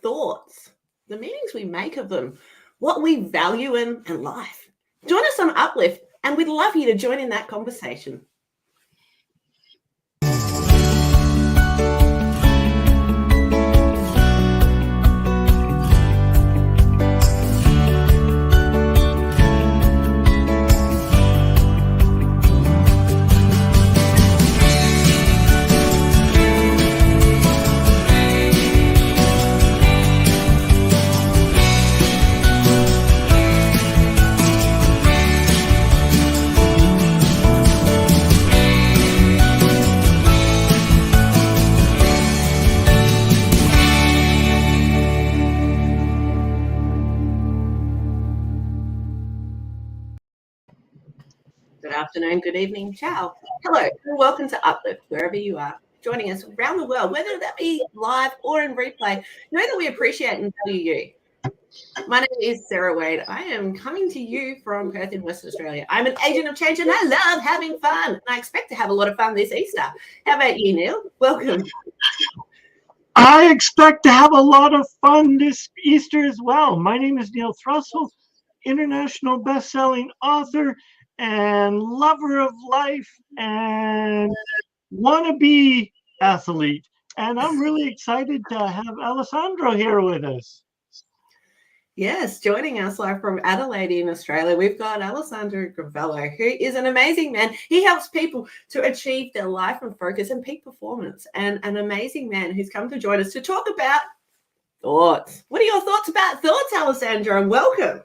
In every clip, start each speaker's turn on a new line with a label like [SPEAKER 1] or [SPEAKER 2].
[SPEAKER 1] thoughts, the meanings we make of them, what we value in life. Join us on Uplift, and we'd love you to join in that conversation. Good afternoon, good evening, ciao. Hello, and welcome to Uplift, wherever you are, joining us around the world, whether that be live or in replay. Know that we appreciate and value you. My name is Sarah Wade. I am coming to you from Perth in Western Australia. I'm an agent of change and I love having fun. And I expect to have a lot of fun this Easter. How about you, Neil? Welcome.
[SPEAKER 2] I expect to have a lot of fun this Easter as well. My name is Neil Thrussell, international best-selling author and lover of life and wannabe athlete. And I'm really excited to have Alessandro here with us.
[SPEAKER 1] Yes, joining us live from Adelaide in Australia, we've got Alessandro Gavello, who is an amazing man. He helps people to achieve their life and focus and peak performance, and an amazing man who's come to join us to talk about thoughts. What are your thoughts about thoughts, Alessandro? And welcome.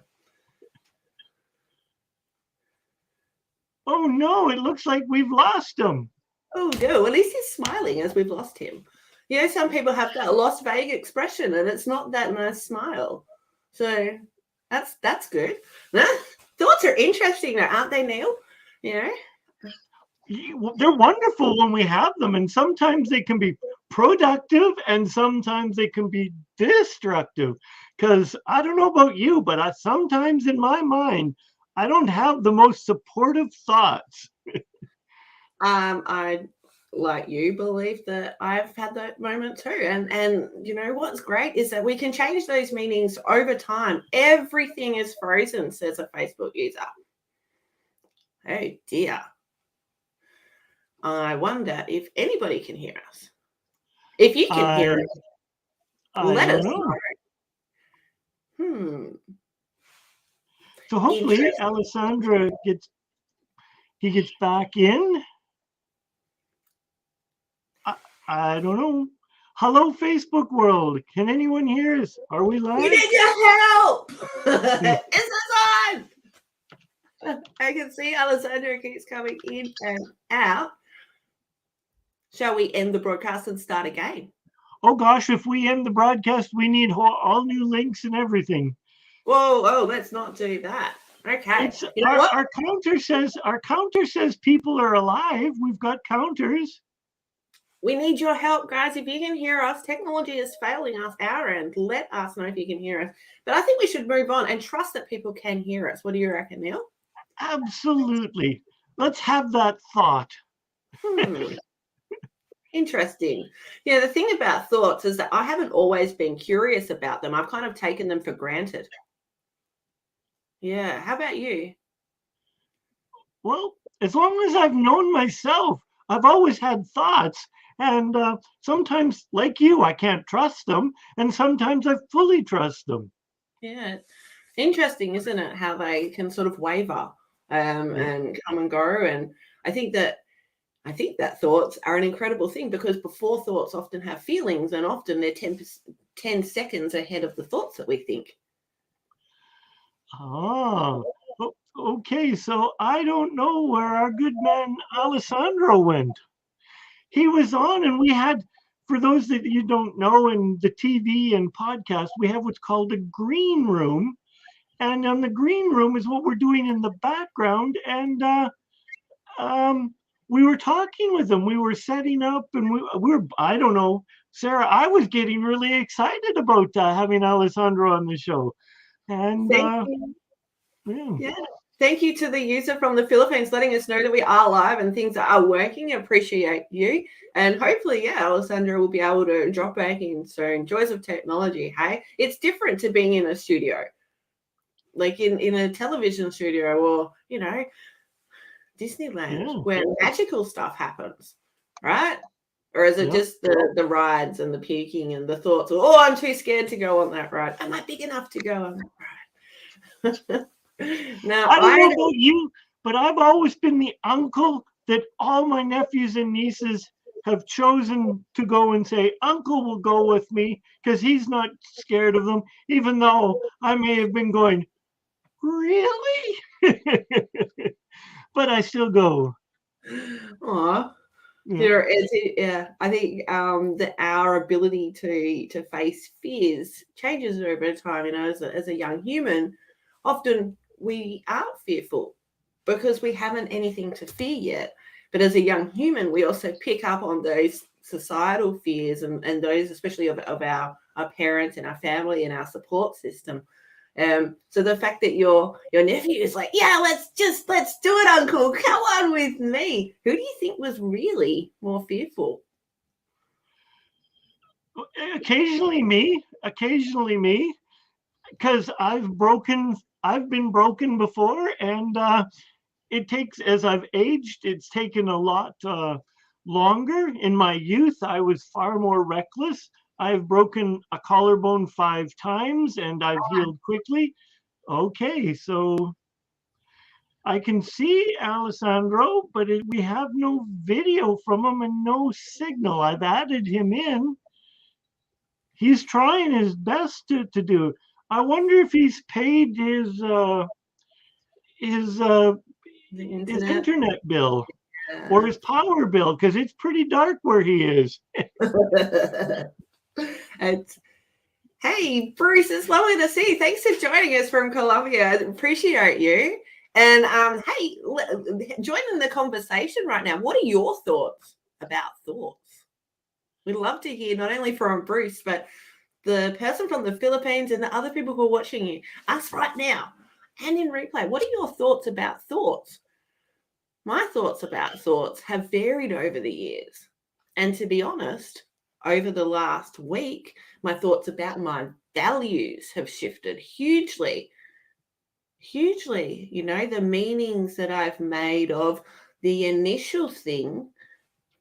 [SPEAKER 2] Oh no, it looks like we've lost him.
[SPEAKER 1] Oh no, at least he's smiling as we've lost him. You know, some people have that lost vague expression and it's not that nice smile. So that's good. Thoughts are interesting, aren't they, Neil? You know?
[SPEAKER 2] They're wonderful when we have them, and sometimes they can be productive and sometimes they can be destructive. Because I don't know about you, but sometimes in my mind, I don't have the most supportive thoughts.
[SPEAKER 1] I, like you, believe that I've had that moment too. And you know what's great is that we can change those meanings over time. Everything is frozen, says a Facebook user. Oh dear. I wonder if anybody can hear us. If you can hear us, let us know.
[SPEAKER 2] So hopefully Alessandro gets back in. I don't know. Hello, Facebook world. Can anyone hear us? Are we live?
[SPEAKER 1] We need your help. Is this on? I can see Alessandro keeps coming in and out. Shall we end the broadcast and start again?
[SPEAKER 2] Oh gosh, if we end the broadcast, we need all new links and everything.
[SPEAKER 1] Whoa, let's not do that. Okay.
[SPEAKER 2] You know what? Our counter says people are alive. We've got counters.
[SPEAKER 1] We need your help, guys. If you can hear us, technology is failing us our end. Let us know if you can hear us. But I think we should move on and trust that people can hear us. What do you reckon, Neil?
[SPEAKER 2] Absolutely. Let's have that thought.
[SPEAKER 1] Interesting. Yeah, the thing about thoughts is that I haven't always been curious about them. I've kind of taken them for granted. Yeah. How about you?
[SPEAKER 2] Well, as long as I've known myself, I've always had thoughts. And sometimes, like you, I can't trust them. And sometimes I fully trust them.
[SPEAKER 1] Yeah. Interesting, isn't it? How they can sort of waver and come and go. And I think that thoughts are an incredible thing, because before thoughts often have feelings, and often they're 10 seconds ahead of the thoughts that we think.
[SPEAKER 2] Oh, okay. So I don't know where our good man Alessandro went. He was on, and we had, for those that you don't know, in the TV and podcast, we have what's called a green room. And on the green room is what we're doing in the background. And we were talking with them. We were setting up, and we were, I don't know, Sarah, I was getting really excited about having Alessandro on the show. And
[SPEAKER 1] Yeah. Thank you to the user from the Philippines letting us know that we are live and things are working. I appreciate you. And hopefully, yeah, Alessandro will be able to drop back in soon. Joys of technology, hey? It's different to being in a studio. Like in a television studio or, Disneyland where magical stuff happens, right? Or is it just the rides and the puking and the thoughts of, oh, I'm too scared to go on that ride. Am I big enough to go on that ride? Now,
[SPEAKER 2] I don't know about you, but I've always been the uncle that all my nephews and nieces have chosen to go and say, Uncle will go with me because he's not scared of them, even though I may have been going, really? But I still go.
[SPEAKER 1] Aw. I think that our ability to face fears changes over time. As a young human, often we aren't fearful because we haven't anything to fear yet. But as a young human, we also pick up on those societal fears and those, especially of our parents and our family and our support system. So the fact that your nephew is like, yeah, let's do it, Uncle. Come on with me. Who do you think was really more fearful?
[SPEAKER 2] Occasionally me, because I've been broken before, and it takes, as I've aged, it's taken a lot longer. In my youth, I was far more reckless. I've broken a collarbone 5 times and I've healed quickly. Okay, so I can see Alessandro, but we have no video from him and no signal. I've added him in. He's trying his best to do. I wonder if he's paid his internet bill or his power bill, because it's pretty dark where he is.
[SPEAKER 1] Hey, Bruce, it's lovely to see you. Thanks for joining us from Colombia. I appreciate you. And hey, join in the conversation right now. What are your thoughts about thoughts? We'd love to hear not only from Bruce, but the person from the Philippines and the other people who are watching you. Us right now and in replay. What are your thoughts about thoughts? My thoughts about thoughts have varied over the years. And to be honest, over the last week, my thoughts about my values have shifted hugely. Hugely. The meanings that I've made of the initial thing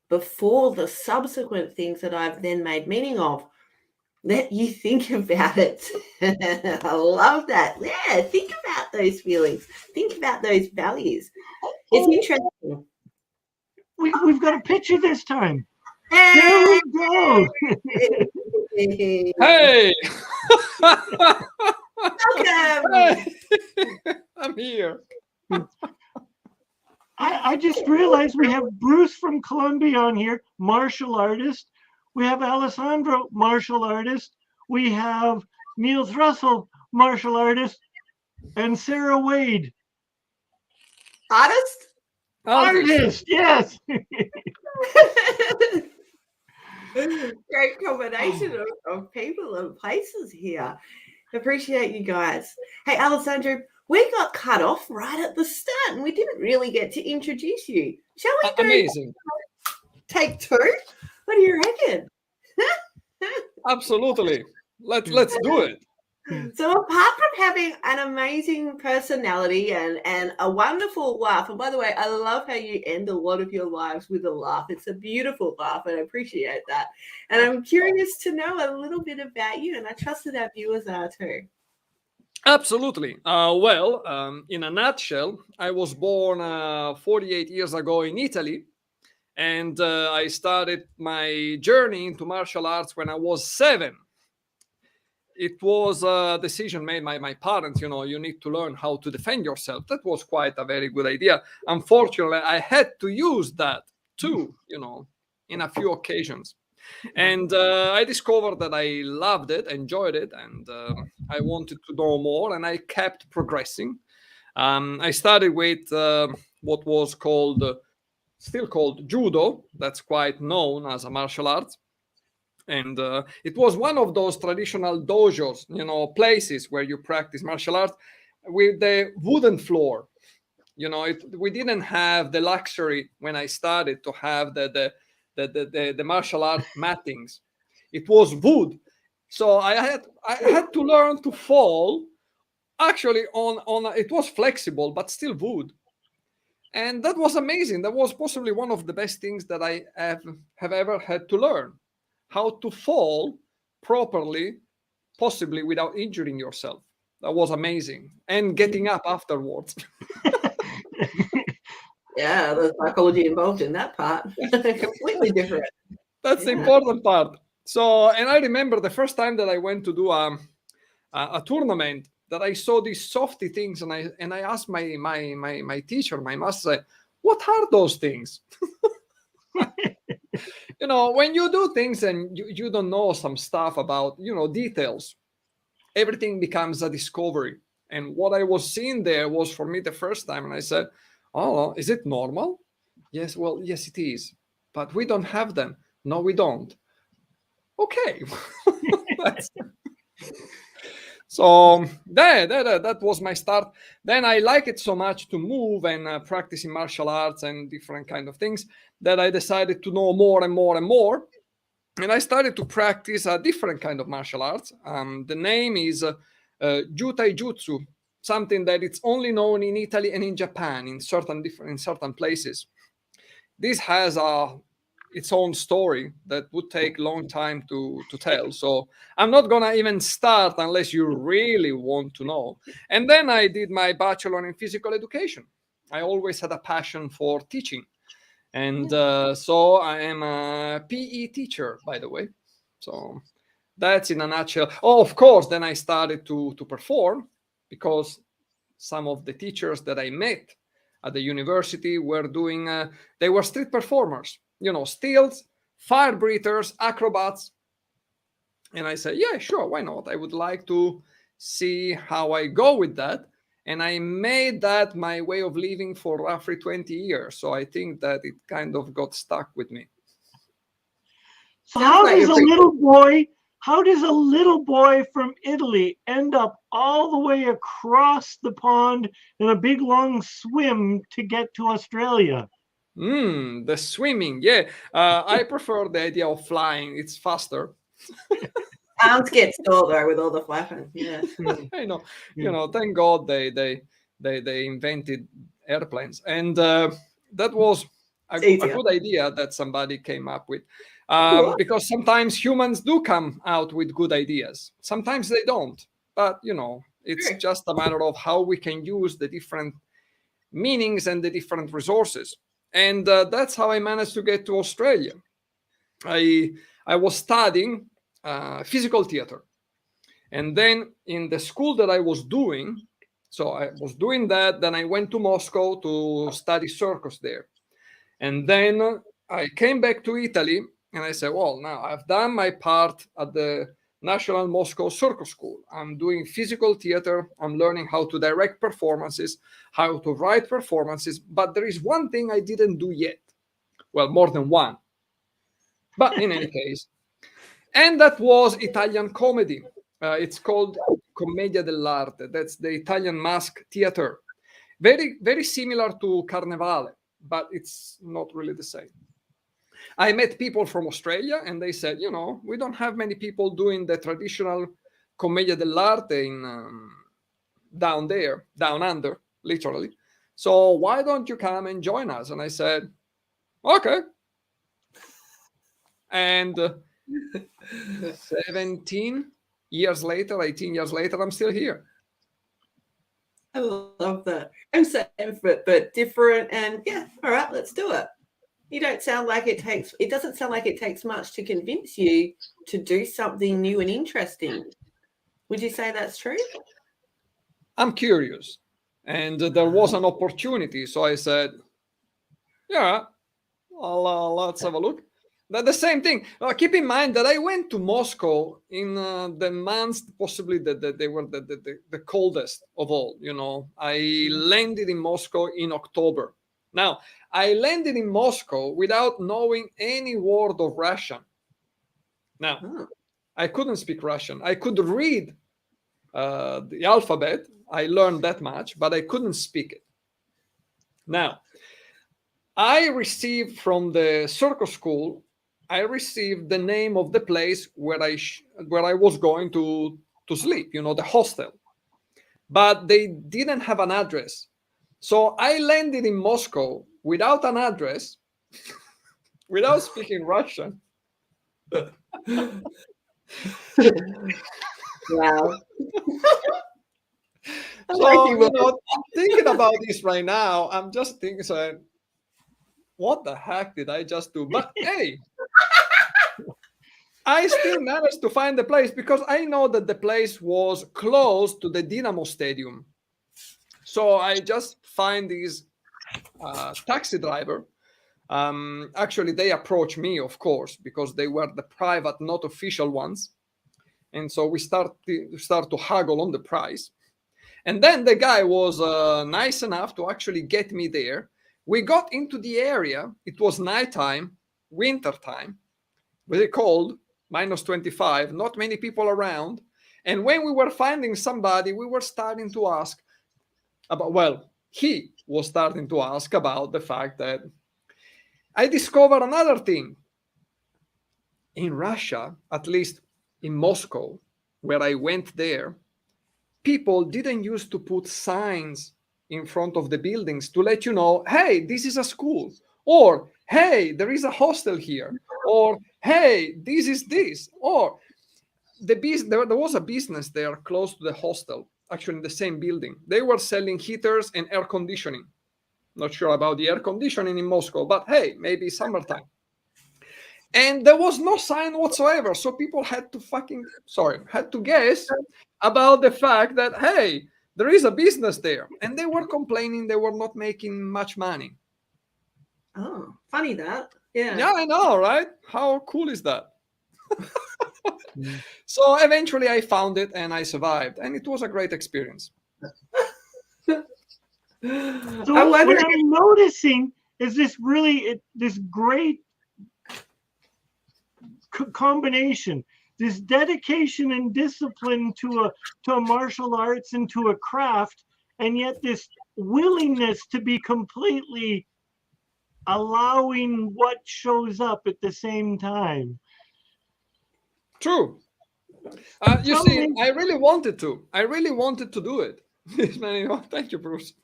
[SPEAKER 1] before the subsequent things that I've then made meaning of. Let you think about it. I love that. Yeah, think about those feelings. Think about those values. It's interesting.
[SPEAKER 2] We've got a picture this time. Hey! There we go.
[SPEAKER 3] Hey!
[SPEAKER 1] Welcome.
[SPEAKER 3] Hey! I'm here.
[SPEAKER 2] I just realized we have Bruce from Colombia on here, martial artist. We have Alessandro, martial artist. We have Neil Thrussell, martial artist. And Sarah Wade.
[SPEAKER 1] Artist?
[SPEAKER 2] Artist, yes.
[SPEAKER 1] Great combination of people and places here. Appreciate you guys. Hey, Alessandro, we got cut off right at the start and we didn't really get to introduce you. Shall we do
[SPEAKER 3] Amazing.
[SPEAKER 1] take 2? What do you reckon?
[SPEAKER 3] Absolutely. Let's do it.
[SPEAKER 1] So apart from having an amazing personality and a wonderful laugh, and by the way, I love how you end a lot of your lives with a laugh. It's a beautiful laugh, and I appreciate that. And I'm curious to know a little bit about you, and I trust that our viewers are too.
[SPEAKER 3] Absolutely. In a nutshell, I was born 48 years ago in Italy, and I started my journey into martial arts when I was 7. It was a decision made by my parents. You need to learn how to defend yourself. That was quite a very good idea. Unfortunately, I had to use that too, in a few occasions. And I discovered that I loved it, enjoyed it, and I wanted to know more, and I kept progressing. I started with what was still called judo. That's quite known as a martial art. And it was one of those traditional dojos, places where you practice martial arts, with the wooden floor. We didn't have the luxury when I started to have the martial art mattings. It was wood, so I had to learn to fall. Actually, it was flexible, but still wood, and that was amazing. That was possibly one of the best things that I have ever had to learn, how to fall properly, possibly without injuring yourself. That was amazing, and getting up afterwards.
[SPEAKER 1] Yeah, the psychology involved in that part. Completely different.
[SPEAKER 3] That's the important part. So, and I remember the first time that I went to do a tournament, that I saw these softy things, and I asked my teacher, my master, what are those things? When you do things and you don't know some stuff about details, everything becomes a discovery. And what I was seeing there was, for me, the first time, and I said, oh, is it normal? Yes, well, yes, it is. But we don't have them. No, we don't. Okay. So that was my start. Then I like it so much to move and practicing martial arts and different kind of things, that I decided to know more and more and more. And I started to practice a different kind of martial arts. The name is Jutai Jutsu, something that it's only known in Italy and in Japan, in certain places. This has its own story that would take a long time to tell. So I'm not going to even start unless you really want to know. And then I did my bachelor in physical education. I always had a passion for teaching. And so I am a PE teacher, by the way. So that's in a nutshell. Oh, of course, then I started to perform, because some of the teachers that I met at the university were doing, they were street performers, stills, fire breathers, acrobats. And I said, yeah, sure, why not? I would like to see how I go with that. And I made that my way of living for roughly 20 years. So I think that it kind of got stuck with me.
[SPEAKER 2] So how does a little boy from Italy end up all the way across the pond in a big long swim to get to Australia?
[SPEAKER 3] The swimming, yeah. I prefer the idea of flying. It's faster.
[SPEAKER 1] Arms get sore though with all the flapping. Yeah.
[SPEAKER 3] I know. Thank God they invented airplanes, and that was a good idea that somebody came up with. Because sometimes humans do come out with good ideas. Sometimes they don't, but it's just a matter of how we can use the different meanings and the different resources. And that's how I managed to get to Australia. I was studying physical theater. And then in the school that I was doing, so I was doing that, then I went to Moscow to study circus there. And then I came back to Italy, and I said, well, now I've done my part at the National Moscow Circus School. I'm doing physical theater. I'm learning how to direct performances, how to write performances. But there is one thing I didn't do yet. Well, more than one. But in any case, and that was Italian comedy. It's called Commedia dell'arte. That's the Italian mask theater. Very, very similar to Carnevale, but it's not really the same. I met people from Australia, and they said, we don't have many people doing the traditional Commedia dell'arte down there, down under, literally. So why don't you come and join us? And I said, okay. And 18 years later, I'm still here.
[SPEAKER 1] I love that. I'm same, but different. And yeah, all right, let's do it. You don't sound like it doesn't sound like it takes much to convince you to do something new and interesting. Would you say that's true?
[SPEAKER 3] I'm curious. And there was an opportunity. So I said, yeah, let's have a look. The same thing. Keep in mind that I went to Moscow in the months, possibly they were the coldest of all. I landed in Moscow in October. Now, I landed in Moscow without knowing any word of Russian. Now, I couldn't speak Russian. I could read the alphabet. I learned that much, but I couldn't speak it. Now, I received from the circus school, I received the name of the place where I was going to sleep, the hostel. But they didn't have an address. So I landed in Moscow without an address, without speaking Russian.
[SPEAKER 1] Wow.
[SPEAKER 3] So, thinking about this right now, I'm just thinking, what the heck did I just do? But hey, I still managed to find the place because I know that the place was close to the Dynamo Stadium. So I just find this taxi driver. Actually, they approached me, of course, because they were the private, not official ones. And so we start to haggle on the price. And then the guy was nice enough to actually get me there. We got into the area. It was nighttime, winter time, very cold, -25, not many people around. And when we were finding somebody, we were starting to ask about, well, he was starting to ask about the fact that I discovered another thing. In Russia, at least in Moscow, where I went there, people didn't used to put signs in front of the buildings to let you know, hey, this is a school, or hey, there is a hostel here, or hey, this is this, or there was a business there close to the hostel, actually in the same building. They were selling heaters and air conditioning. Not sure about the air conditioning in Moscow, but hey, maybe summertime. And there was no sign whatsoever. So people had to guess about the fact that, hey, there is a business there. And they were complaining they were not making much money.
[SPEAKER 1] Oh, funny that. Yeah.
[SPEAKER 3] Yeah, I know, right? How cool is that? So eventually I found it and I survived. And it was a great experience.
[SPEAKER 2] So what I'm noticing is this great combination, this dedication and discipline to a martial arts and to a craft, and yet this willingness to be completely allowing what shows up at the same time.
[SPEAKER 3] True. You see, I really wanted to do it. Thank you, Bruce.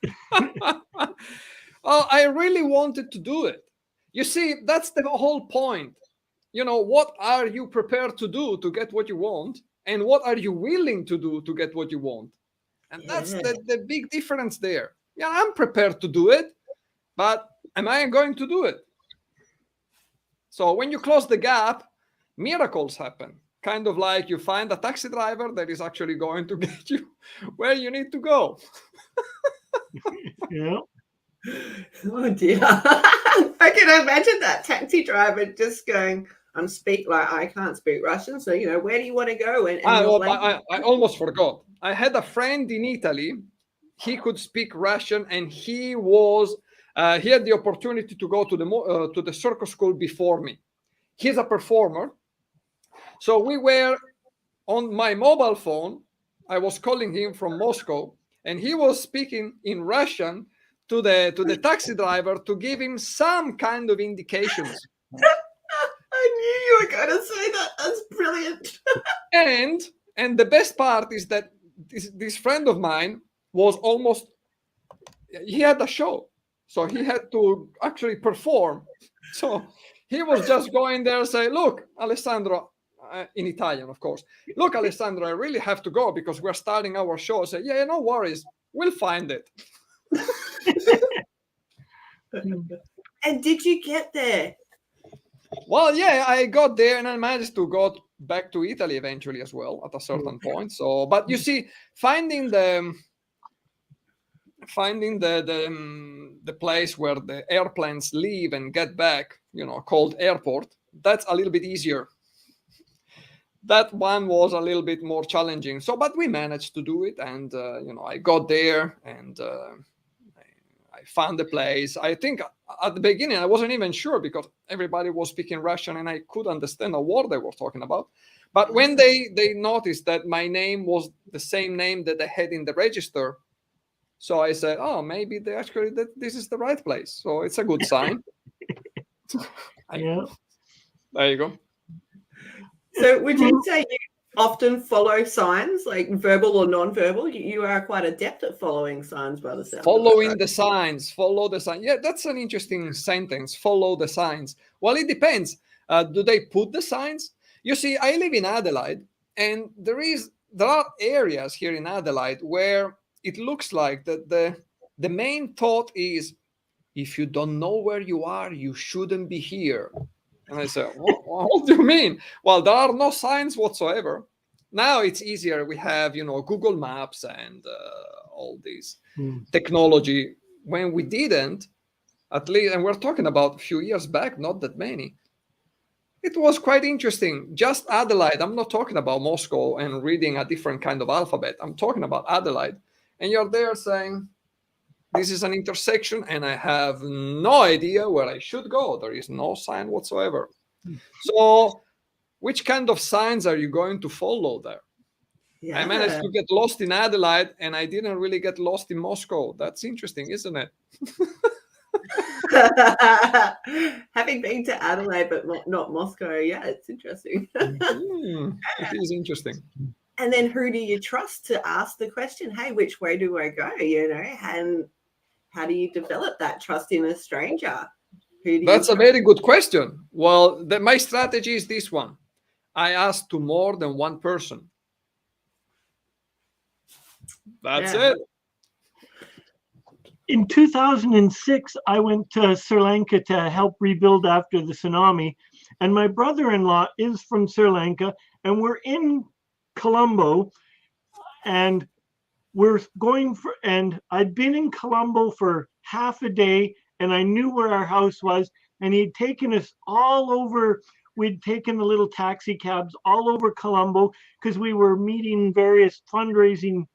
[SPEAKER 3] Oh, I really wanted to do it. You see, that's the whole point. What are you prepared to do to get what you want? And what are you willing to do to get what you want? And that's the big difference there. Yeah, I'm prepared to do it, but am I going to do it? So when you close the gap, miracles happen. Kind of like you find a taxi driver that is actually going to get you where you need to go.
[SPEAKER 2] Yeah.
[SPEAKER 1] Oh dear. I can imagine that taxi driver just going, I can't speak Russian, so where do you want to go? And
[SPEAKER 3] I almost forgot. I had a friend in Italy. He could speak Russian, and he had the opportunity to go to the circus school before me. He's a performer. So we were on my mobile phone. I was calling him from Moscow, and he was speaking in Russian to the taxi driver to give him some kind of indications.
[SPEAKER 1] I knew you were going to say that. That's brilliant.
[SPEAKER 3] And the best part is that this friend of mine he had a show, so he had to actually perform. So he was just going there and say, look, Alessandro, in Italian, of course. Look, Alessandro, I really have to go because we're starting our show. Say, yeah, no worries. We'll find it.
[SPEAKER 1] And did you get there?
[SPEAKER 3] Well, yeah, I got there and I managed to go back to Italy eventually as well at a certain point. So, but you see, finding the place where the airplanes leave and get back, called airport, that's a little bit easier. That one was a little bit more challenging. So, but we managed to do it, and I got there and I found the place. I think at the beginning I wasn't even sure because everybody was speaking Russian and I could understand a word they were talking about. But when they noticed that my name was the same name that they had in the register, so I said, oh, maybe they actually that this is the right place. So it's a good sign.
[SPEAKER 2] Yeah.
[SPEAKER 3] There you go.
[SPEAKER 1] So would you say you often follow signs, like verbal or non-verbal? You are quite adept at following signs by the sound of it,
[SPEAKER 3] Following
[SPEAKER 1] right?
[SPEAKER 3] the signs, follow the sign. Yeah, that's an interesting sentence. Follow the signs. Well, it depends. Do they put the signs? You see, I live in Adelaide, and there are areas here in Adelaide where it looks like that the main thought is, if you don't know where you are, you shouldn't be here. And I said, what do you mean? Well, there are no signs whatsoever. Now it's easier. We have, Google Maps and all this technology. When we didn't, at least, and we're talking about a few years back, not that many, it was quite interesting. Just Adelaide. I'm not talking about Moscow and reading a different kind of alphabet. I'm talking about Adelaide. And you're there saying, this is an intersection and I have no idea where I should go. There is no sign whatsoever. So which kind of signs are you going to follow there?
[SPEAKER 1] Yeah.
[SPEAKER 3] I managed to get lost in Adelaide and I didn't really get lost in Moscow. That's interesting, isn't it?
[SPEAKER 1] Having been to Adelaide but not Moscow, yeah, it's interesting.
[SPEAKER 3] It is interesting.
[SPEAKER 1] And then who do you trust to ask the question, hey, which way do I go? And how do you develop that trust in a stranger?
[SPEAKER 3] That's a very good question. Well, my strategy is this one. I ask to more than one person. That's it.
[SPEAKER 2] In 2006, I went to Sri Lanka to help rebuild after the tsunami. And my brother-in-law is from Sri Lanka, and we're in Colombo, and and I'd been in Colombo for half a day, and I knew where our house was, and he'd taken us all over. We'd taken the little taxi cabs all over Colombo because we were meeting various fundraising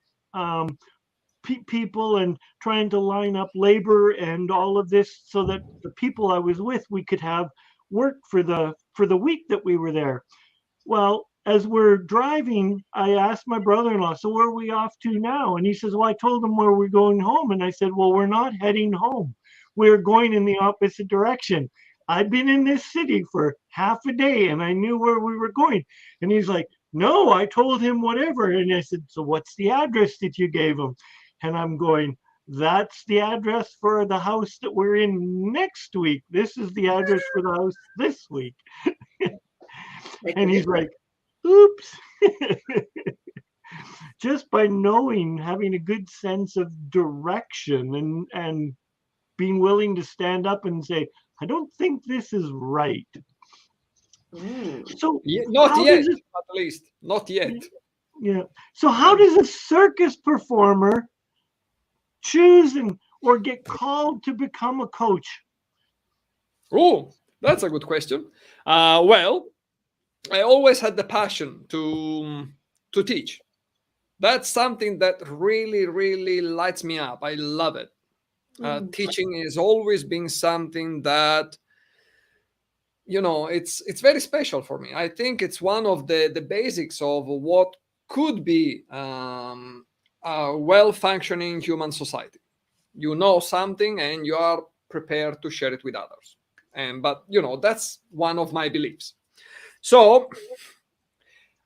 [SPEAKER 2] people and trying to line up labor and all of this so that the people I was with, we could have work for the week that we were there. Well, as we're driving, I asked my brother-in-law, so where are we off to now? And he says, well, I told him where we're going home. And I said, well, we're not heading home. We're going in the opposite direction. I've been in this city for half a day and I knew where we were going. And he's like, no, I told him whatever. And I said, so what's the address that you gave him? And I'm going, that's the address for the house that we're in next week. This is the address for the house this week. And he's like, oops. Just by knowing, having a good sense of direction and being willing to stand up and say, I don't think this is right. So
[SPEAKER 3] not yet, at least. Not yet.
[SPEAKER 2] Yeah. So how does a circus performer choose or get called to become a coach?
[SPEAKER 3] Oh, that's a good question. Well, I always had the passion to teach. That's something that really, really lights me up. I love it. Teaching has always been something that, it's very special for me. I think it's one of the basics of what could be a well-functioning human society. You know something and you are prepared to share it with others. But that's one of my beliefs. So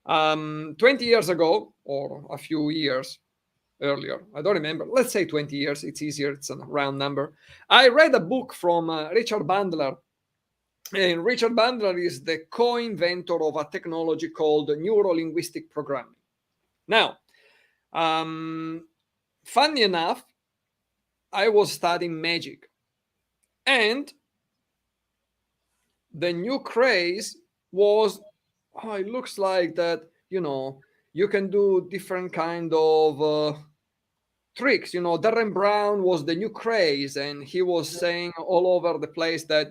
[SPEAKER 3] 20 years ago, or a few years earlier, I don't remember, let's say 20 years, it's easier, it's a round number, I read a book from Richard Bandler. And Richard Bandler is the co-inventor of a technology called Neurolinguistic Programming. Now, funny enough, I was studying magic. And the new craze was, it looks like that, you can do different kind of tricks. Darren Brown was the new craze, and he was saying all over the place that,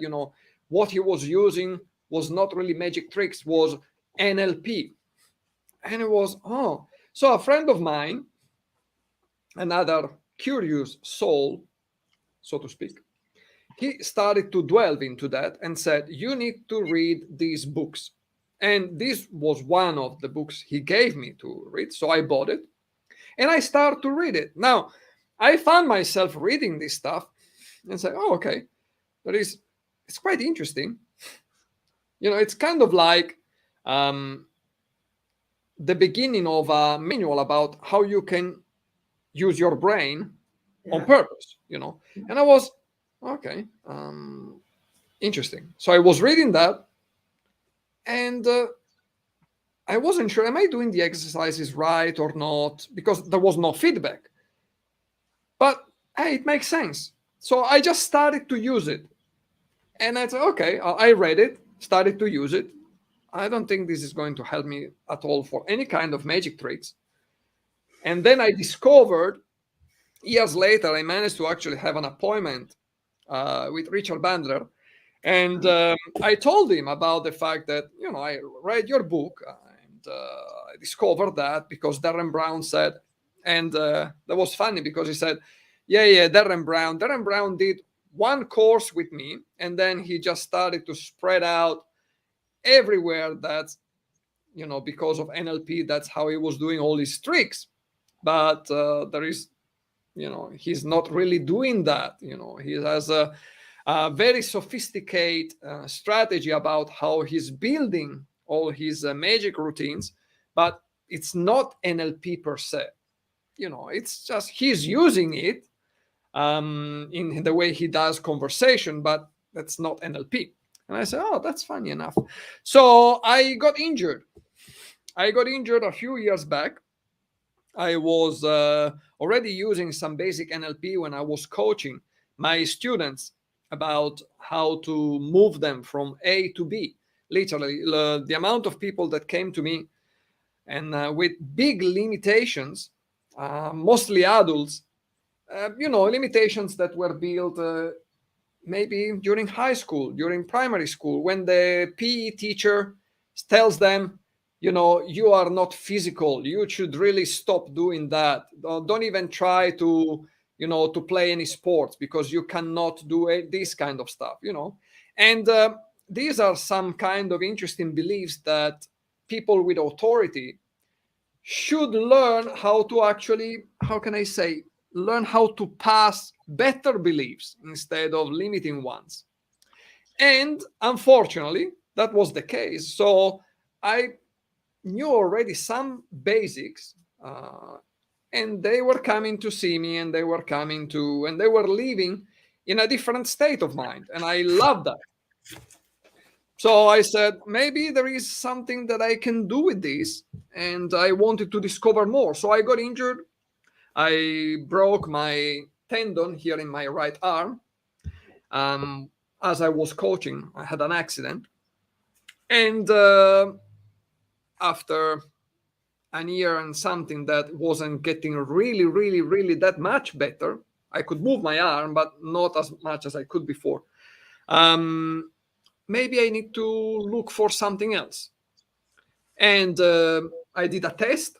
[SPEAKER 3] what he was using was not really magic tricks, was NLP. And it was, so a friend of mine, another curious soul, so to speak, he started to delve into that and said, you need to read these books. And this was one of the books he gave me to read. So I bought it and I started to read it. Now, I found myself reading this stuff and say, oh, okay, it's quite interesting. It's kind of like the beginning of a manual about how you can use your brain on purpose, And I was, okay, interesting. So I was reading that, and I wasn't sure, am I doing the exercises right or not? Because there was no feedback. But hey, it makes sense. So I just started to use it. And I said, okay, I read it, started to use it. I don't think this is going to help me at all for any kind of magic tricks. And then I discovered, years later, I managed to actually have an appointment with Richard Bandler. And I told him about the fact that, I read your book and I discovered that because Darren Brown said, and that was funny because he said, yeah, Darren Brown did one course with me, and then he just started to spread out everywhere. That's, because of NLP, that's how he was doing all his tricks. But there is, he's not really doing that. He has a very sophisticated strategy about how he's building all his magic routines, but it's not NLP per se. It's just he's using it in the way he does conversation, but that's not NLP. And I said, oh, that's funny enough. So I got injured. A few years back. I was already using some basic NLP when I was coaching my students about how to move them from A to B. Literally, the amount of people that came to me and with big limitations, mostly adults, limitations that were built maybe during high school, during primary school, when the PE teacher tells them, you are not physical. You should really stop doing that. Don't even try to, to play any sports because you cannot do this kind of stuff, And these are some kind of interesting beliefs that people with authority should learn how to actually, how can I say, learn how to pass better beliefs instead of limiting ones. And unfortunately, that was the case. So I knew already some basics, and they were coming to see me, and they were living in a different state of mind. And I love that. So I said, maybe there is something that I can do with this. And I wanted to discover more. So I got injured. I broke my tendon here in my right arm. As I was coaching, I had an accident. And after a year and something that wasn't getting really that much better, I could move my arm, but not as much as I could before. Maybe I need to look for something else. And I did a test.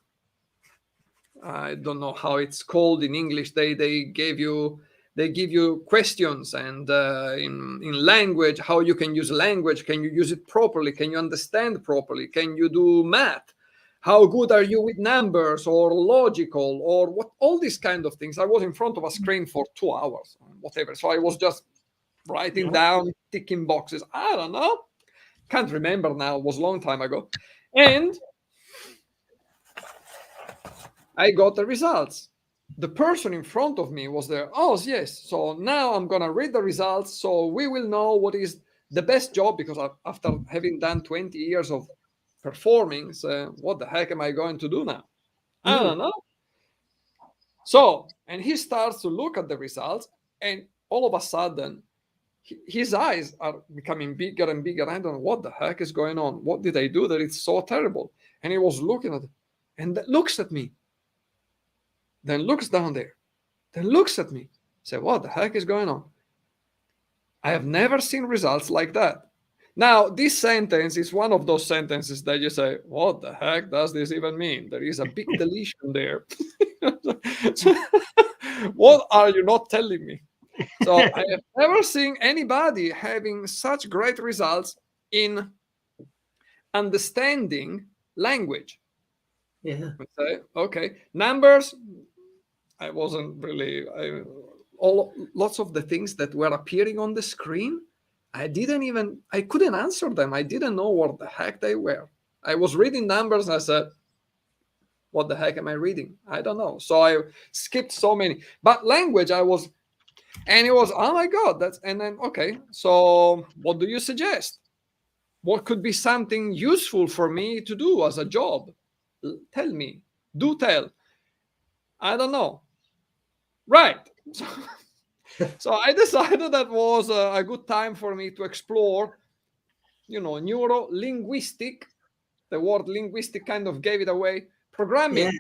[SPEAKER 3] I don't know how it's called in English. They give you questions, and in language, how you can use language. Can you use it properly? Can you understand properly? Can you do math? How good are you with numbers or logical or what? All these kind of things. I was in front of a screen for 2 hours, whatever. So I was just writing down, ticking boxes. I don't know. Can't remember now. It was a long time ago. And I got the results. The person in front of me was there. Oh, yes. So now I'm going to read the results. So we will know what is the best job, because after having done 20 years of performing, so what the heck am I going to do now? I don't know. So, and he starts to look at the results, and all of a sudden, his eyes are becoming bigger and bigger. I don't know what the heck is going on. What did I do that it's so terrible? And he was looking at it and looks at me. Then looks down there. Then looks at me. Say, what the heck is going on? I have never seen results like that. Now, this sentence is one of those sentences that you say, what the heck does this even mean? There is a big deletion there. What are you not telling me? So I have never seen anybody having such great results in understanding language.
[SPEAKER 1] Yeah.
[SPEAKER 3] I say, okay, numbers. I wasn't really lots of the things that were appearing on the screen. I couldn't answer them. I didn't know what the heck they were. I was reading numbers and I said, what the heck am I reading? I don't know. So I skipped so many. But language, and it was, oh my God, and then, okay, so what do you suggest? What could be something useful for me to do as a job? Tell me. Do tell. I don't know. Right. So I decided that was a good time for me to explore, neuro-linguistic. The word linguistic kind of gave it away. Programming.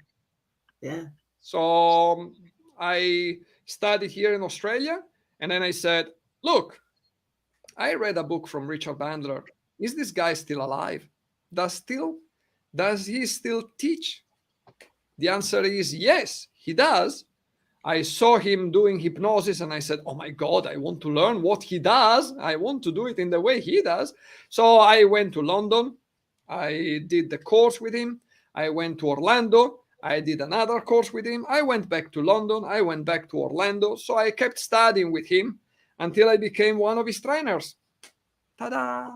[SPEAKER 1] Yeah.
[SPEAKER 3] So I studied here in Australia, and then I said, look, I read a book from Richard Bandler. Is this guy still alive? Does he still teach? The answer is yes, he does. I saw him doing hypnosis and I said, oh my God, I want to learn what he does. I want to do it in the way he does. So I went to London. I did the course with him. I went to Orlando. I did another course with him. I went back to London. I went back to Orlando. So I kept studying with him until I became one of his trainers. Ta-da!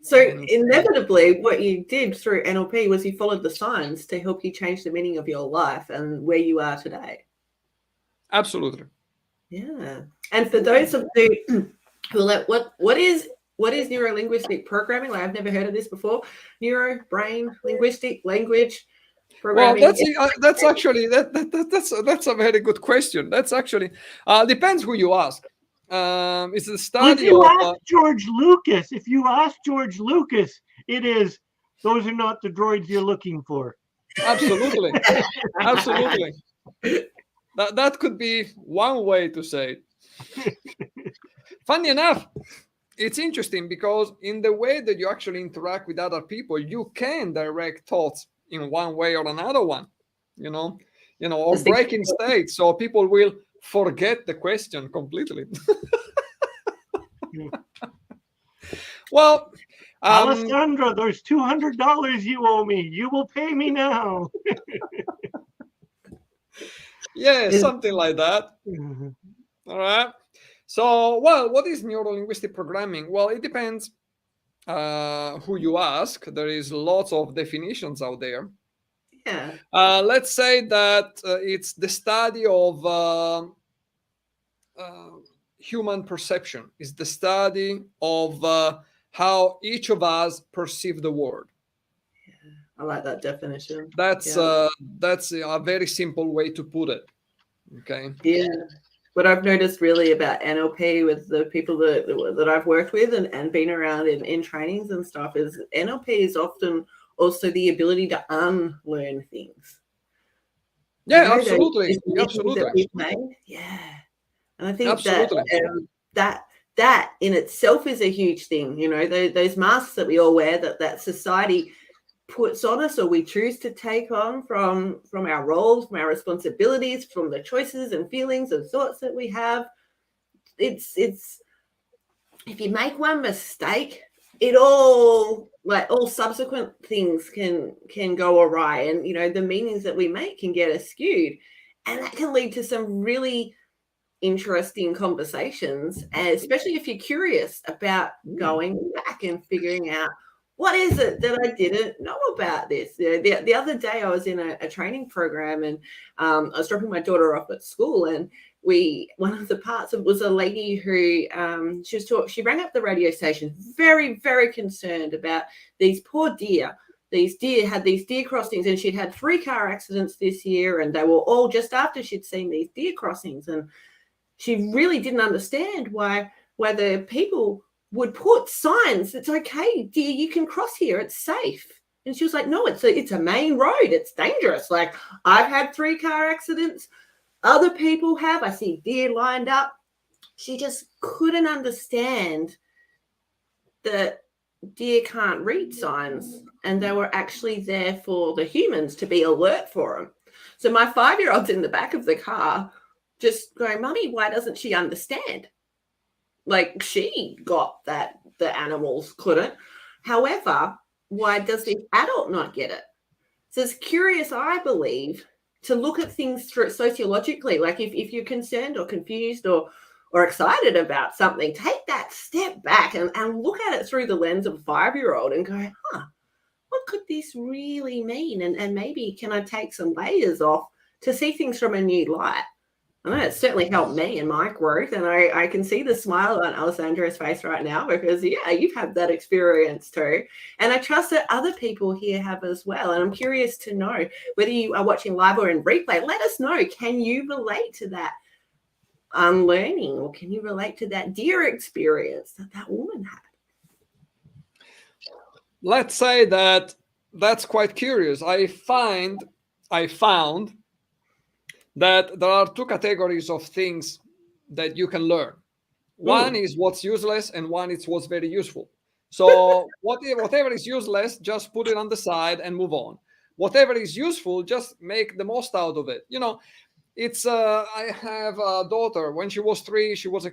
[SPEAKER 1] So inevitably, what you did through NLP was you followed the signs to help you change the meaning of your life and where you are today.
[SPEAKER 3] Absolutely.
[SPEAKER 1] Yeah. And for those of you who what is neurolinguistic programming? Like, I've never heard of this before. Neuro, brain, linguistic, language, programming.
[SPEAKER 3] Well, that's actually that's a very good question. That's actually depends who you ask. It's the study
[SPEAKER 2] if you ask George Lucas, it is, those are not the droids you're looking for.
[SPEAKER 3] Absolutely. Absolutely. That could be one way to say it. Funny enough, it's interesting because in the way that you actually interact with other people, you can direct thoughts in one way or another one, or breaking state. So people will forget the question completely. Well,
[SPEAKER 2] Alessandro, there's $200 you owe me. You will pay me now.
[SPEAKER 3] Yeah, something like that. All right. So, what is neuro-linguistic programming? Well, it depends who you ask. There is lots of definitions out there.
[SPEAKER 1] Yeah.
[SPEAKER 3] Let's say that it's the study of human perception. It's the study of how each of us perceive the world.
[SPEAKER 1] Yeah, I like that definition.
[SPEAKER 3] That's a very simple way to put it. Okay.
[SPEAKER 1] Yeah. What I've noticed really about NLP with the people that I've worked with and been around in trainings and stuff is NLP is often also the ability to unlearn things.
[SPEAKER 3] Yeah, absolutely. Absolutely.
[SPEAKER 1] That we've made. Yeah. And I think
[SPEAKER 3] absolutely.
[SPEAKER 1] that in itself is a huge thing. Those masks that we all wear that society puts on us, or we choose to take on from our roles, from our responsibilities, from the choices and feelings and thoughts that we have. It's if you make one mistake, it all subsequent things can go awry, and the meanings that we make can get askewed, and that can lead to some really interesting conversations, especially if you're curious about going back and figuring out what is it that I didn't know about this. The other day I was in a training program, and I was dropping my daughter off at school, and one of the parts of was a lady who she rang up the radio station very, very concerned about these poor deer. These deer had these deer crossings, and she'd had 3 car accidents this year, and they were all just after she'd seen these deer crossings, and she really didn't understand why the people would put signs. It's okay, dear, you can cross here. It's safe. And she was like, no, it's a main road. It's dangerous. Like, I've had 3 car accidents. Other people have. I see deer lined up. She just couldn't understand that deer can't read signs, and they were actually there for the humans to be alert for them. So my 5-year-old's in the back of the car just going, Mummy, why doesn't she understand? Like, she got that the animals couldn't. However, why does this adult not get it? So it's curious, I believe, to look at things through sociologically. Like if you're concerned or confused or excited about something, take that step back and look at it through the lens of a 5-year-old and go, what could this really mean? And maybe can I take some layers off to see things from a new light? I know it's certainly helped me in my growth, and I can see the smile on Alessandro's face right now because, yeah, you've had that experience too. And I trust that other people here have as well. And I'm curious to know whether you are watching live or in replay, let us know. Can you relate to that unlearning, or can you relate to that dear experience that woman had?
[SPEAKER 3] Let's say that that's quite curious. I found that there are two categories of things that you can learn. One is what's useless, and one is what's very useful. So whatever is useless, just put it on the side and move on. Whatever is useful, just make the most out of it. It's I have a daughter. When she was 3, she was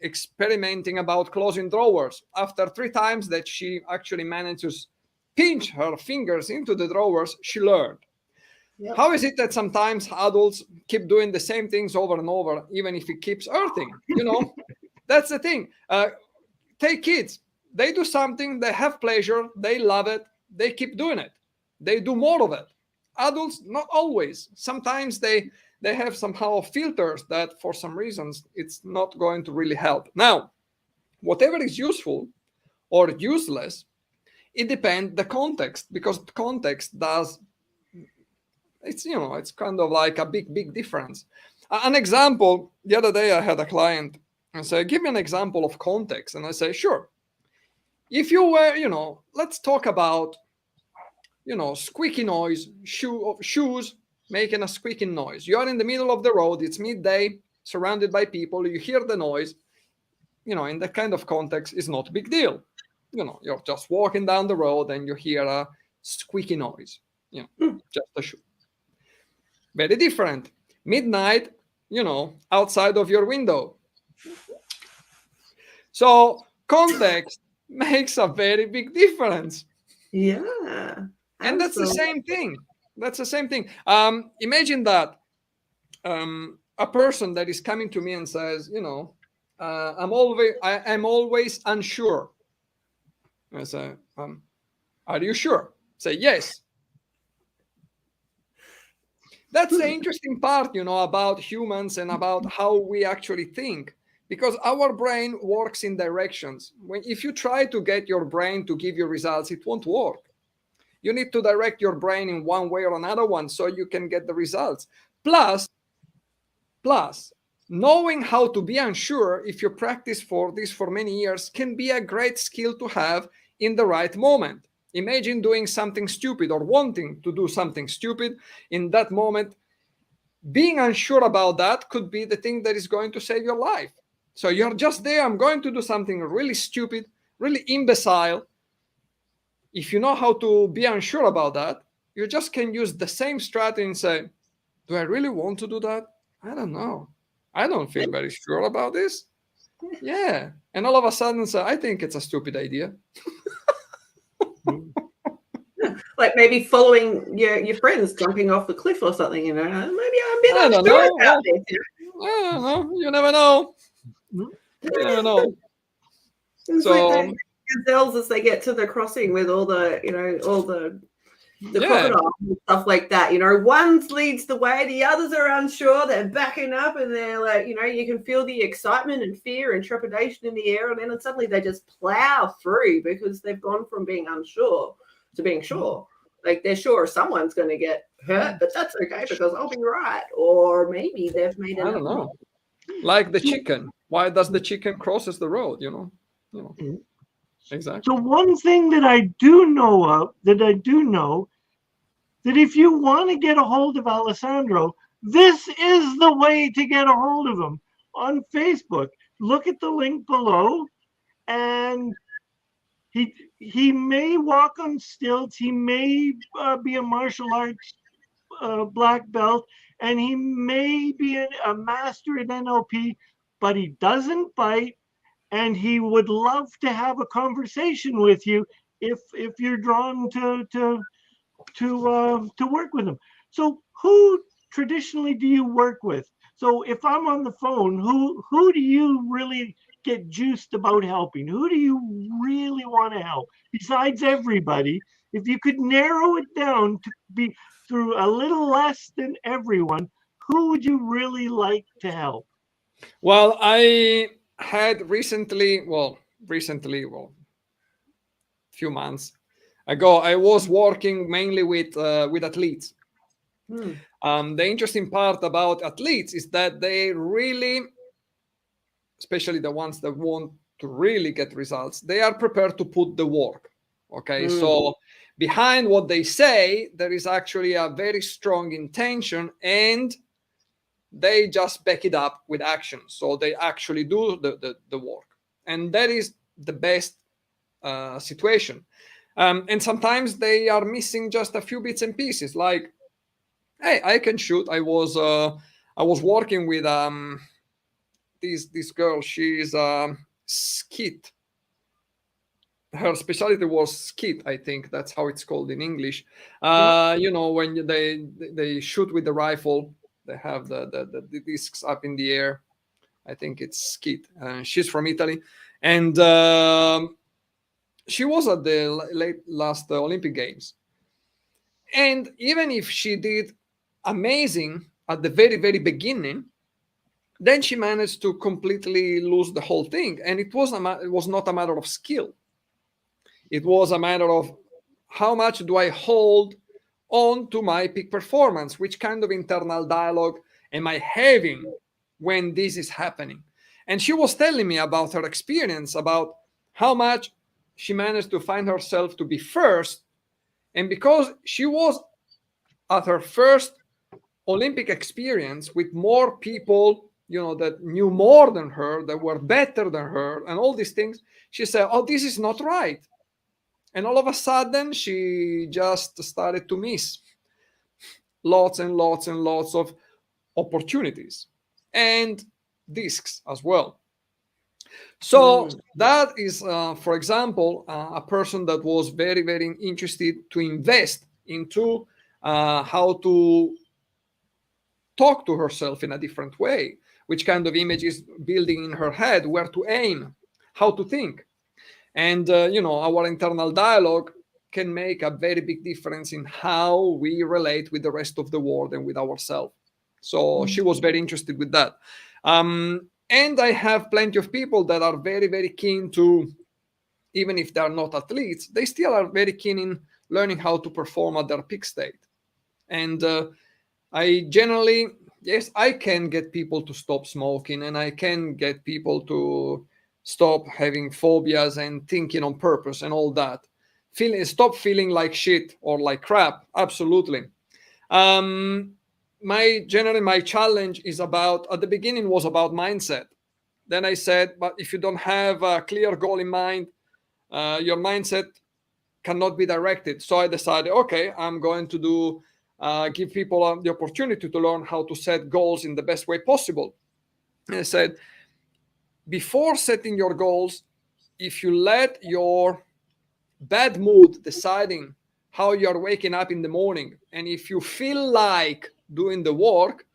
[SPEAKER 3] experimenting about closing drawers. After 3 times that she actually managed to pinch her fingers into the drawers, she learned. Yep. How is it that sometimes adults keep doing the same things over and over, even if it keeps hurting? That's the thing. Take kids. They do something, they have pleasure, they love it, they keep doing it. They do more of it. Adults, not always. Sometimes they have somehow filters that for some reasons it's not going to really help. Now, whatever is useful or useless, it depends the context, because context does, it's kind of like a big difference. An example, the other day I had a client and say, give me an example of context. And I say, sure. If you were, let's talk about, squeaky noise, shoes making a squeaking noise. You are in the middle of the road, it's midday, surrounded by people, you hear the noise, in that kind of context, it's not a big deal. You're just walking down the road and you hear a squeaky noise, just a shoe. Very different. Midnight, outside of your window. So context makes a very big difference.
[SPEAKER 1] Yeah.
[SPEAKER 3] And that's the same thing. That's the same thing. Imagine that a person that is coming to me and says, I'm always unsure. I say, are you sure? Say, yes. That's the interesting part, about humans and about how we actually think, because our brain works in directions. If you try to get your brain to give you results, it won't work. You need to direct your brain in one way or another one so you can get the results. Plus, knowing how to be unsure, if you practice for this for many years, can be a great skill to have in the right moment. Imagine doing something stupid or wanting to do something stupid in that moment. Being unsure about that could be the thing that is going to save your life. So you're just there, I'm going to do something really stupid, really imbecile. If you know how to be unsure about that, you just can use the same strategy and say, do I really want to do that? I don't know. I don't feel very sure about this. Yeah. And all of a sudden say, I think it's a stupid idea.
[SPEAKER 1] Like maybe following your friends jumping off the cliff or something, maybe I'm a bit unsure about this.
[SPEAKER 3] I don't know. You never know. You never know.
[SPEAKER 1] It's like gazelles as they get to the crossing with all the, all the crocodiles and stuff like that. One leads the way, the others are unsure, they're backing up, and they're like, you can feel the excitement and fear and trepidation in the air, and then suddenly they just plow through because they've gone from being unsure to being sure. Like they're sure someone's going to get hurt, but that's okay because I'll be right. Or maybe they've made
[SPEAKER 3] I don't know. Like the chicken. Why does the chicken crosses the road? Exactly.
[SPEAKER 2] So one thing that I do know, that if you want to get a hold of Alessandro, this is the way to get a hold of him on Facebook. Look at the link below, and he may walk on stilts. He may be a martial arts black belt, and he may be a master at NLP, but he doesn't bite, and he would love to have a conversation with you. if you're drawn to work with them. So who traditionally do you work with? So if I'm on the phone, who do you really get juiced about helping? Who do you really want to help besides everybody? If you could narrow it down to be through a little less than everyone, who would you really like to help?
[SPEAKER 3] Well, I had few months ago, I was working mainly with athletes. The interesting part about athletes is that they really, especially the ones that want to really get results, they are prepared to put the work. Okay, so behind what they say, there is actually a very strong intention, and they just back it up with action. So they actually do the work, and that is the best situation. And sometimes they are missing just a few bits and pieces, like, hey, I can shoot. I was working with this girl. She's skeet. Her specialty was skeet. I think that's how it's called in English. When they shoot with the rifle, they have the discs up in the air. I think it's skeet. She's from Italy, and she was at the late last Olympic Games. And even if she did amazing at the very, very beginning, then she managed to completely lose the whole thing. And it was not a matter of skill. It was a matter of how much do I hold on to my peak performance? Which kind of internal dialogue am I having when this is happening? And she was telling me about her experience, about how much she managed to find herself to be first. And because she was at her first Olympic experience with more people, that knew more than her, that were better than her, and all these things, she said, oh, this is not right. And all of a sudden, she just started to miss lots and lots and lots of opportunities and discs as well. So that is, for example, a person that was very, very interested to invest into how to talk to herself in a different way, which kind of images building in her head, where to aim, how to think. And, our internal dialogue can make a very big difference in how we relate with the rest of the world and with ourselves. So she was very interested with that. And I have plenty of people that are very, very keen to, even if they're not athletes, they still are very keen in learning how to perform at their peak state. And I generally, yes, I can get people to stop smoking, and I can get people to stop having phobias and thinking on purpose and all that. Stop feeling like shit or like crap. Absolutely. My challenge is at the beginning was about mindset. Then I said, but if you don't have a clear goal in mind, your mindset cannot be directed. So I decided, okay, I'm going to give people the opportunity to learn how to set goals in the best way possible. And I said, before setting your goals, if you let your bad mood deciding how you are waking up in the morning, and if you feel like doing the work,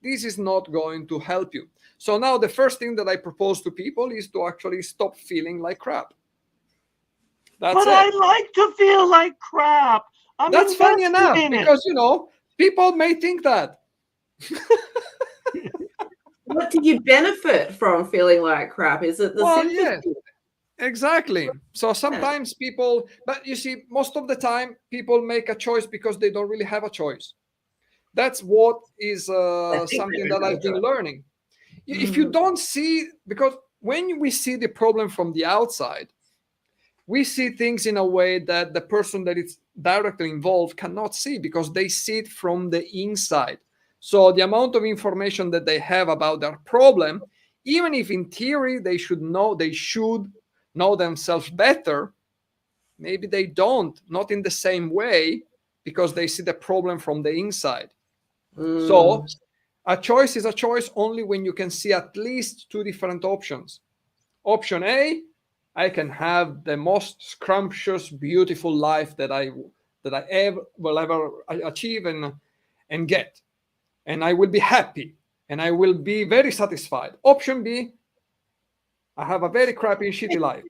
[SPEAKER 3] this is not going to help you. So now the first thing that I propose to people is to actually stop feeling like crap. That's
[SPEAKER 2] but
[SPEAKER 3] it.
[SPEAKER 2] I like to feel like crap.
[SPEAKER 3] That's funny enough, because people may think that.
[SPEAKER 1] What do you benefit from feeling like crap? Is it the sympathy?
[SPEAKER 3] Yeah, exactly. So sometimes people, but you see, most of the time people make a choice because they don't really have a choice. That's what is something that I've been learning. If you don't see, because when we see the problem from the outside, we see things in a way that the person that is directly involved cannot see, because they see it from the inside. So the amount of information that they have about their problem, even if in theory they should know themselves better, maybe they don't, not in the same way, because they see the problem from the inside. So a choice is a choice only when you can see at least two different options. Option A, I can have the most scrumptious, beautiful life that I ever will ever achieve and get, and I will be happy and I will be very satisfied. Option B, I have a very crappy, shitty life.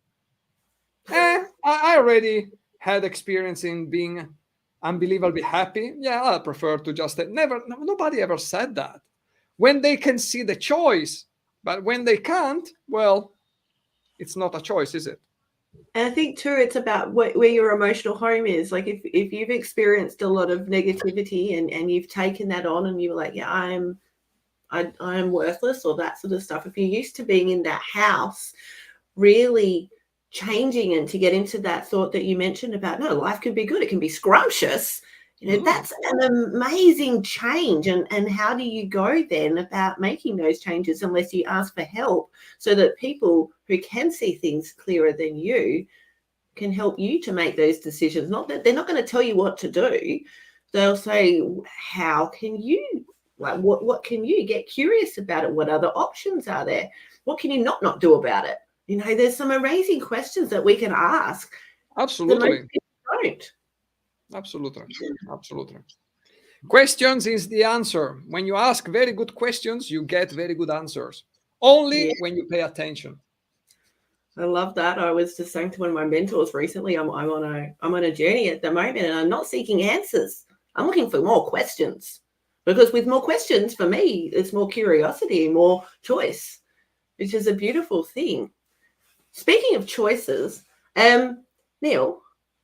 [SPEAKER 3] I already had experience in being unbelievably happy. Yeah, I prefer to just never. Nobody ever said that. When they can see the choice, but when they can't, well, it's not a choice, is it?
[SPEAKER 1] And I think too, it's about where your emotional home is. Like if you've experienced a lot of negativity and you've taken that on and you're like, yeah, I'm worthless or that sort of stuff. If you're used to being in that house, really changing and to get into that thought that you mentioned about, no, life can be good. It can be scrumptious. That's an amazing change. And how do you go then about making those changes unless you ask for help so that people who can see things clearer than you can help you to make those decisions? Not that they're not going to tell you what to do. They'll say, how can you, like, what can you get curious about it? What other options are there? What can you not do about it? There's some amazing questions that we can ask.
[SPEAKER 3] Absolutely.
[SPEAKER 1] Don't.
[SPEAKER 3] Absolutely. Questions is the answer. When you ask very good questions, you get very good answers. Only when you pay attention.
[SPEAKER 1] I love that. I was just saying to one of my mentors recently, I'm on a journey at the moment, and I'm not seeking answers. I'm looking for more questions, because with more questions, for me, it's more curiosity, more choice, which is a beautiful thing. Speaking of choices, Neil,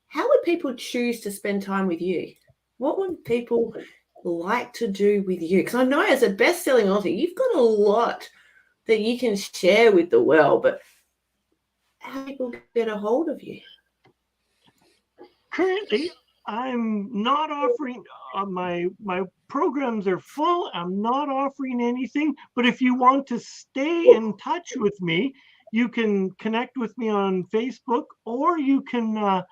[SPEAKER 1] how would people choose to spend time with you? What would people like to do with you? Because I know as a best-selling author, you've got a lot that you can share with the world, but how do people get a hold of you?
[SPEAKER 2] Currently, I'm not offering my programs are full. I'm not offering anything. But if you want to stay in touch with me, you can connect with me on Facebook, or you can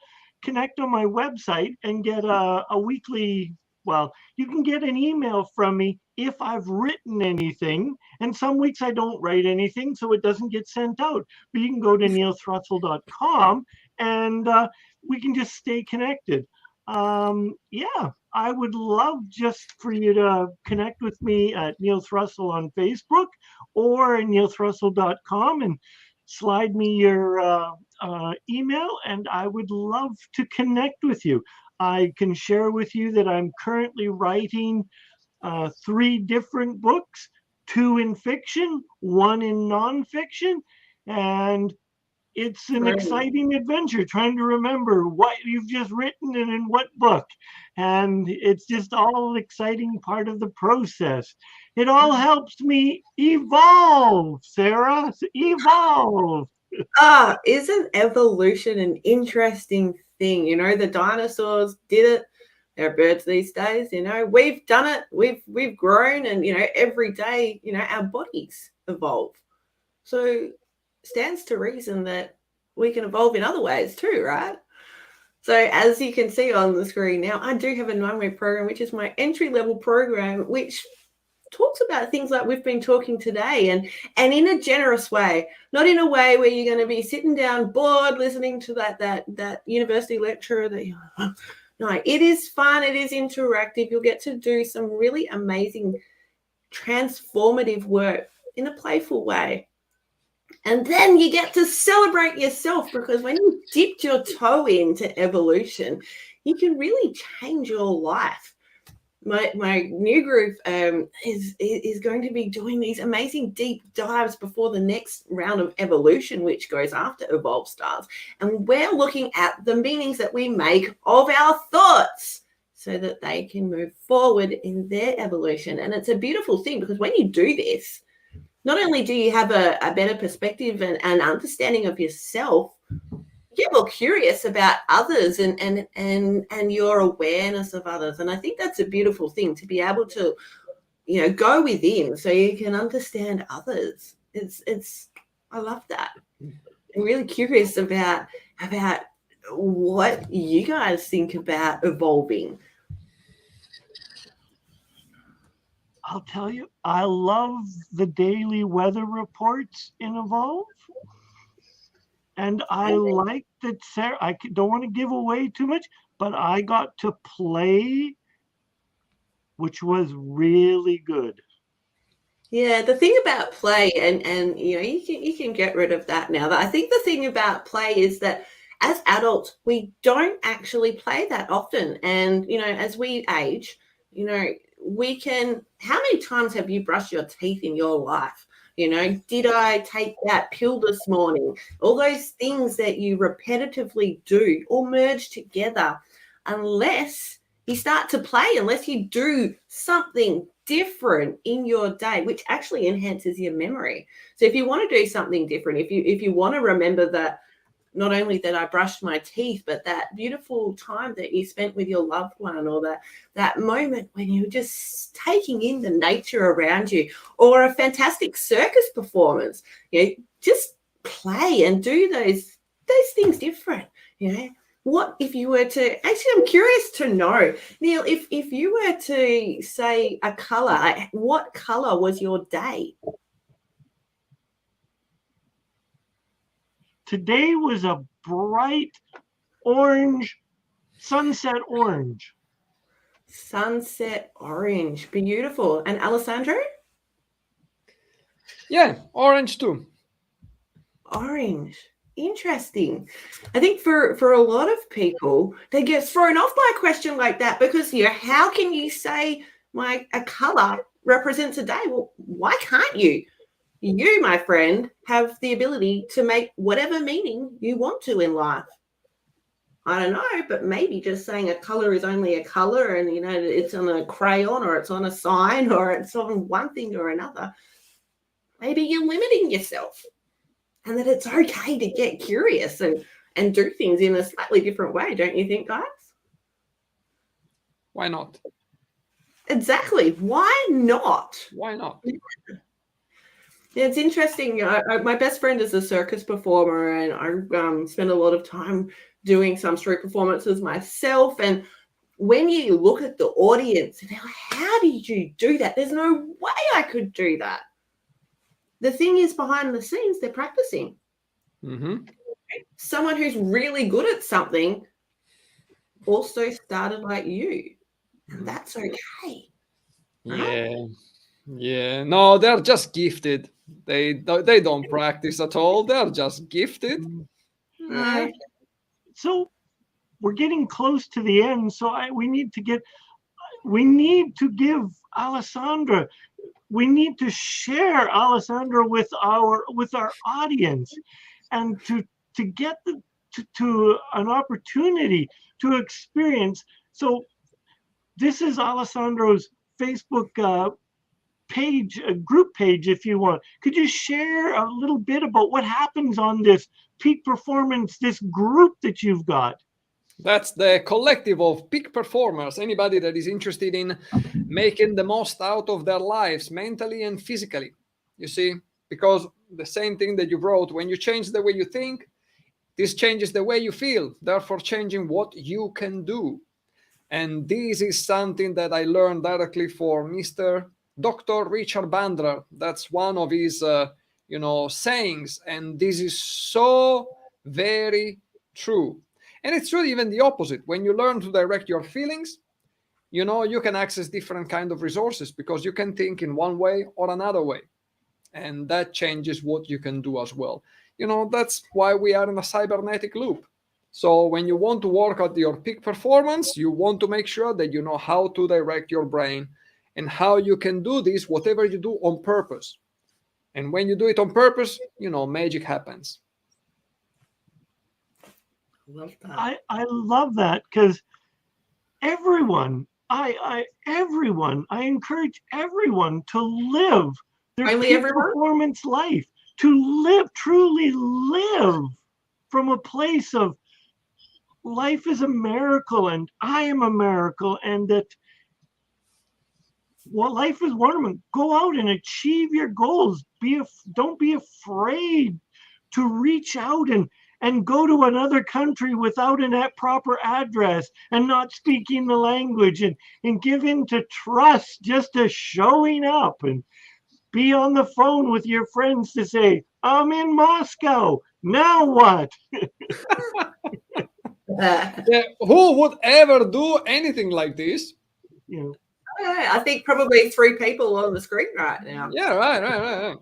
[SPEAKER 2] connect on my website and get a weekly. Well, you can get an email from me if I've written anything. And some weeks I don't write anything, so it doesn't get sent out. But you can go to neilthrussell.com and we can just stay connected. Yeah, I would love just for you to connect with me at Neil Thrussell on Facebook or neilthrussell.com and slide me your email, and I would love to connect with you. I can share with you that I'm currently writing 3 different books, 2 in fiction, 1 in nonfiction, and it's an exciting adventure trying to remember what you've just written and in what book. And it's just all an exciting part of the process. It all helps me evolve, Sarah. Evolve.
[SPEAKER 1] Isn't evolution an interesting thing? The dinosaurs did it. There are birds these days. We've done it. We've grown, and every day, our bodies evolve. So stands to reason that we can evolve in other ways too, right? So as you can see on the screen now, I do have a 9-week program, which is my entry-level program, which talks about things like we've been talking today, and in a generous way, not in a way where you're going to be sitting down bored listening to that university lecturer that no, it is fun, it is interactive. You'll get to do some really amazing transformative work in a playful way. And then you get to celebrate yourself, because when you dipped your toe into evolution, you can really change your life. My new group is going to be doing these amazing deep dives before the next round of evolution, which goes after Evolve Stars. And we're looking at the meanings that we make of our thoughts so that they can move forward in their evolution. And it's a beautiful thing, because when you do this, not only do you have a better perspective and understanding of yourself, you get more curious about others and your awareness of others. And I think that's a beautiful thing, to be able to, go within so you can understand others. I love that. I'm really curious about what you guys think about evolving.
[SPEAKER 2] I'll tell you, I love the daily weather reports in Evolve. And I like that Sarah, I don't want to give away too much, but I got to play, which was really good.
[SPEAKER 1] Yeah, the thing about play, and you can get rid of that now. But I think the thing about play is that as adults, we don't actually play that often. And as we age, we can. How many times have you brushed your teeth in your life? Did I take that pill this morning? All those things that you repetitively do all merge together, unless you start to play, unless you do something different in your day, which actually enhances your memory. So if you want to do something different, if you want to remember that not only that I brushed my teeth, but that beautiful time that you spent with your loved one, or that moment when you're just taking in the nature around you, or a fantastic circus performance, just play and do those things different. What if you were to, actually, I'm curious to know, Neil, if you were to say a color, what color was your day?
[SPEAKER 2] Today was a bright orange, sunset orange.
[SPEAKER 1] Sunset orange. Beautiful. And Alessandro?
[SPEAKER 3] Yeah, orange too.
[SPEAKER 1] Orange. Interesting. I think for a lot of people, they get thrown off by a question like that because how can you say a color represents a day? Well, why can't you? You, my friend, have the ability to make whatever meaning you want to in life. I don't know, but maybe just saying a color is only a color, and it's on a crayon, or it's on a sign, or it's on one thing or another. Maybe you're limiting yourself. And that it's okay to get curious and do things in a slightly different way, don't you think, guys?
[SPEAKER 3] Why not?
[SPEAKER 1] Exactly. Why not?
[SPEAKER 3] Why not?
[SPEAKER 1] Yeah, it's interesting. My best friend is a circus performer, and I spend a lot of time doing some street performances myself. And when you look at the audience, how did you do that? There's no way I could do that. The thing is, behind the scenes, they're practicing.
[SPEAKER 3] Mm-hmm.
[SPEAKER 1] Someone who's really good at something also started like you, and that's okay.
[SPEAKER 3] Yeah. No, they're just gifted. They don't practice at all. They're just gifted.
[SPEAKER 1] Yeah.
[SPEAKER 2] So we're getting close to the end. So we need to give Alessandra. We need to share Alessandra with our audience, and to get to an opportunity to experience. So this is Alessandro's Facebook page, a group page, if you want. Could you share a little bit about what happens on this peak performance, this group that you've got?
[SPEAKER 3] That's the collective of peak performers, anybody that is interested in making the most out of their lives, mentally and physically. You see, because the same thing that you wrote, when you change the way you think, this changes the way you feel, therefore changing what you can do. And this is something that I learned directly for Mr. Dr. Richard Bandler. That's one of his, sayings. And this is so very true. And it's true even the opposite. When you learn to direct your feelings, you can access different kind of resources because you can think in one way or another way. And that changes what you can do as well. That's why we are in a cybernetic loop. So when you want to work at your peak performance, you want to make sure that you know how to direct your brain and how you can do this, whatever you do, on purpose. And when you do it on purpose, magic happens.
[SPEAKER 2] I love that, because everyone, I encourage everyone to live their peak performance life, to truly live from a place of life is a miracle and I am a miracle, and that life is wonderful. Go out and achieve your goals. Don't be afraid to reach out and go to another country without a proper address and not speaking the language, and give in to trust, just to showing up. And be on the phone with your friends to say, I'm in Moscow. Now what?
[SPEAKER 3] Yeah, who would ever do anything like this?
[SPEAKER 2] You know,
[SPEAKER 1] I think probably 3 people on the screen right now.
[SPEAKER 3] Yeah, right.
[SPEAKER 1] Yeah.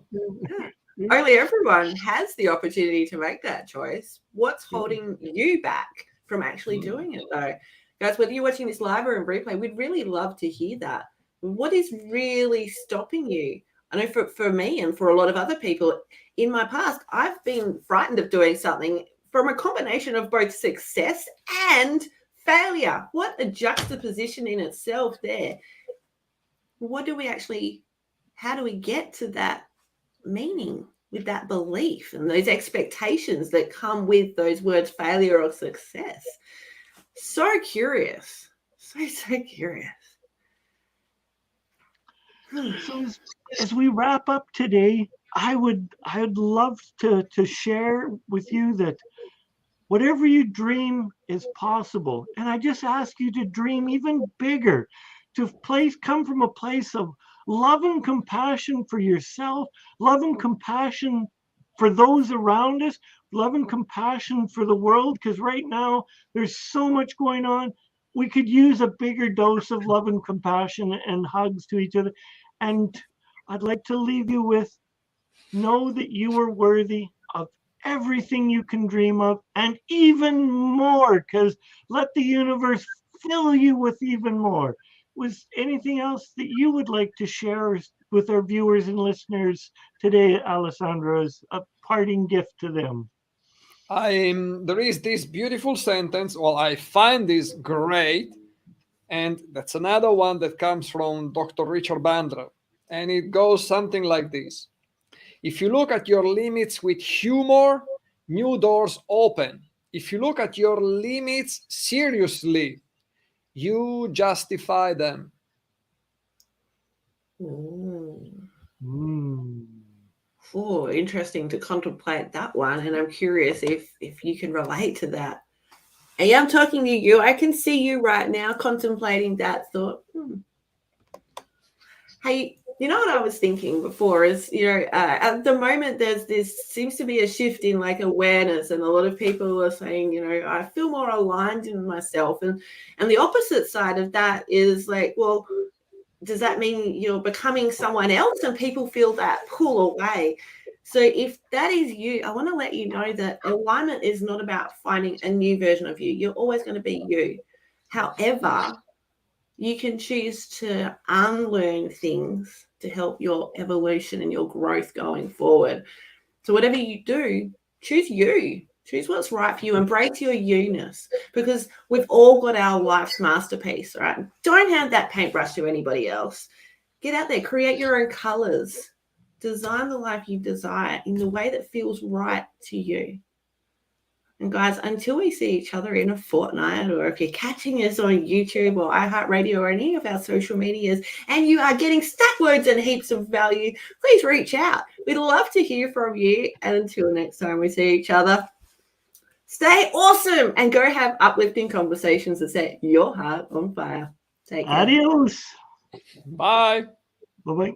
[SPEAKER 1] Only everyone has the opportunity to make that choice. What's holding you back from actually doing it, though? Guys, whether you're watching this live or in replay, we'd really love to hear that. What is really stopping you? I know for me and for a lot of other people in my past, I've been frightened of doing something from a combination of both success and failure. What a juxtaposition in itself there. What do we actually, how do we get to that meaning with that belief and those expectations that come with those words failure or success? So curious. So curious.
[SPEAKER 2] So as we wrap up today, I'd love to share with you that whatever you dream is possible. And I just ask you to dream even bigger, to come from a place of love and compassion for yourself, love and compassion for those around us, love and compassion for the world, because right now there's so much going on. We could use a bigger dose of love and compassion and hugs to each other. And I'd like to leave you with, know that you are worthy of everything you can dream of and even more, because let the universe fill you with even more. Was anything else that you would like to share with our viewers and listeners today, Alessandro, as a parting gift to them?
[SPEAKER 3] There is this beautiful sentence. Well, I find this great, and that's another one that comes from Dr. Richard Bandler, and it goes something like this: if you look at your limits with humor, new doors open. If you look at your limits seriously, you justify them.
[SPEAKER 1] Oh, interesting to contemplate that one. And I'm curious if you can relate to that. Hey, I'm talking to you. I can see you right now contemplating that thought. Hey, you know what I was thinking before is, at the moment seems to be a shift in like awareness, and a lot of people are saying, I feel more aligned in myself. And the opposite side of that is like, well, does that mean you're becoming someone else and people feel that pull away? So if that is you, I want to let you know that alignment is not about finding a new version of you. You're always going to be you. However, you can choose to unlearn things to help your evolution and your growth going forward. So whatever you do, choose you. Choose what's right for you. Embrace your you-ness, because we've all got our life's masterpiece, right? Don't hand that paintbrush to anybody else. Get out there, create your own colors. Design the life you desire in the way that feels right to you. And guys, until we see each other in a fortnight, or if you're catching us on YouTube or iHeartRadio or any of our social medias, and you are getting stat words and heaps of value, please reach out. We'd love to hear from you. And until next time we see each other, stay awesome and go have uplifting conversations that set your heart on fire. Take care.
[SPEAKER 2] Adios.
[SPEAKER 3] Bye.
[SPEAKER 2] Bye-bye.